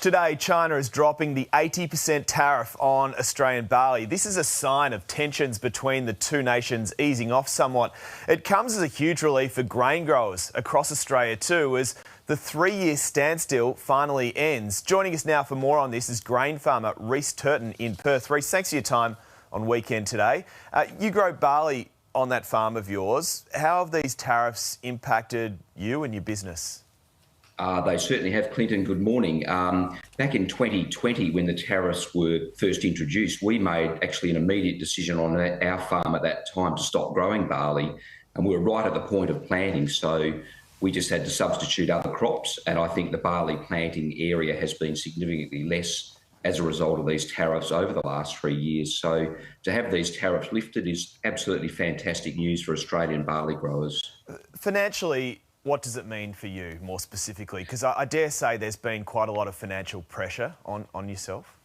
today, China is dropping the 80% tariff on Australian barley. This is a sign of tensions between the two nations easing off somewhat. It comes as a huge relief for grain growers across Australia too, as the 3-year standstill finally ends. Joining us now for more on this is grain farmer Rhys Turton in Perth. Rhys, thanks for your time on Weekend today. You grow barley on that farm of yours. How have these tariffs impacted you and your business? They certainly have, Clinton. Good morning. Back in 2020, when the tariffs were first introduced, we made actually an immediate decision on our farm at that time to stop growing barley, and we were right at the point of planting, so we just had to substitute other crops, and I think the barley planting area has been significantly less as a result of these tariffs over the last 3 years. So to have these tariffs lifted is absolutely fantastic news for Australian barley growers. Financially, what does it mean for you more specifically? Because I dare say there's been quite a lot of financial pressure on yourself.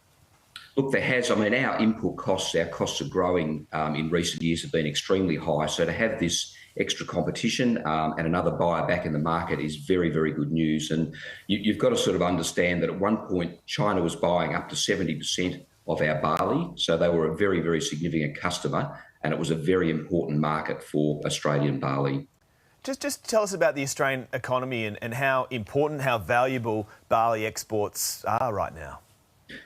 Look, there has. I mean, our input costs, our costs of growing in recent years have been extremely high. So to have this extra competition and another buyer back in the market is very, very good news. And you've got to sort of understand that at one point, China was buying up to 70% of our barley. So they were a very, very significant customer, and it was a very important market for Australian barley. Just tell us about the Australian economy and how important, how valuable barley exports are right now.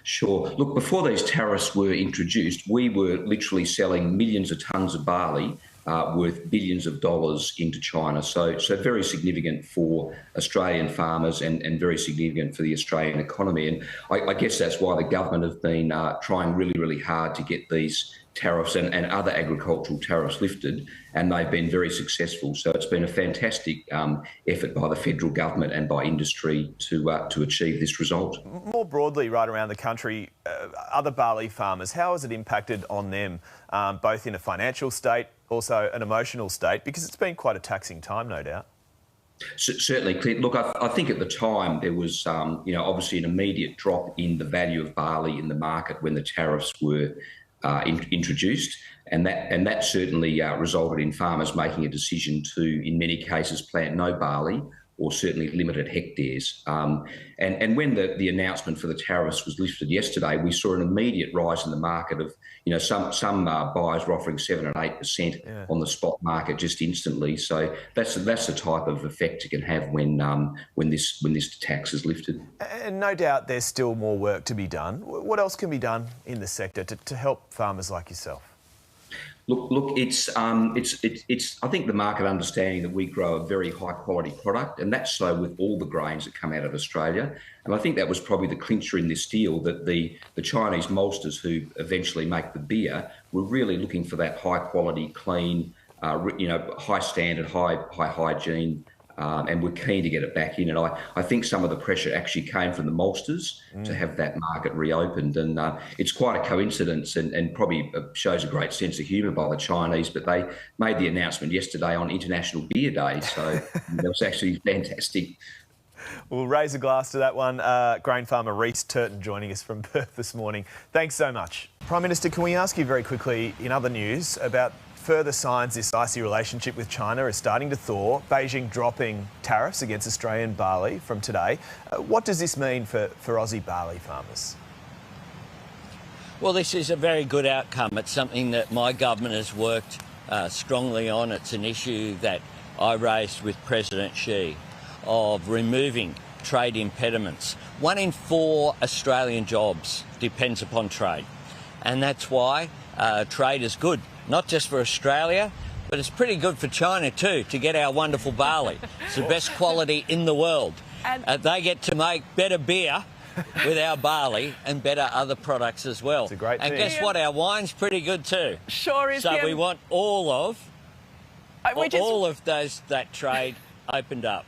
Sure. Look, before these tariffs were introduced, we were literally selling millions of tonnes of barley worth billions of dollars into China. So very significant for Australian farmers and very significant for the Australian economy. And I guess that's why the government have been trying really, really hard to get these tariffs and other agricultural tariffs lifted, and they've been very successful. So it's been a fantastic effort by the federal government and by industry to achieve this result. More broadly, right around the country, other barley farmers, how has it impacted on them, both in a financial state, also an emotional state, because it's been quite a taxing time, no doubt? Certainly, Clint. Look, I think at the time there was, obviously an immediate drop in the value of barley in the market when the tariffs were introduced, and that certainly resulted in farmers making a decision to, in many cases, plant no barley or certainly limited hectares. And when the announcement for the tariffs was lifted yesterday, we saw an immediate rise in the market of, some buyers were offering 7 and 8% on the spot market just instantly. So that's the type of effect it can have when this tax is lifted. And no doubt there's still more work to be done. What else can be done in the sector to help farmers like yourself? Look, it's I think the market understanding that we grow a very high quality product, and that's so with all the grains that come out of Australia. And I think that was probably the clincher in this deal, that the Chinese maltsters who eventually make the beer were really looking for that high quality, clean, high standard, high hygiene, and we're keen to get it back in. And I think some of the pressure actually came from the maltsters to have that market reopened. And it's quite a coincidence and probably shows a great sense of humour by the Chinese, but they made the announcement yesterday on International Beer Day. So that was actually fantastic. We'll raise a glass to that one. Grain farmer Rhys Turton joining us from Perth this morning. Thanks so much. Prime Minister, can we ask you very quickly, in other news, about further signs this icy relationship with China is starting to thaw, Beijing dropping tariffs against Australian barley from today. What does this mean for Aussie barley farmers? Well, this is a very good outcome. It's something that my government has worked strongly on. It's an issue that I raised with President Xi of removing trade impediments. 1 in 4 Australian jobs depends upon trade, and that's why trade is good. Not just for Australia, but it's pretty good for China too, to get our wonderful barley. It's the best quality in the world. They get to make better beer with our barley and better other products as well. It's a great and thing. Guess what? Our wine's pretty good too. Sure is. So we want all of that trade opened up.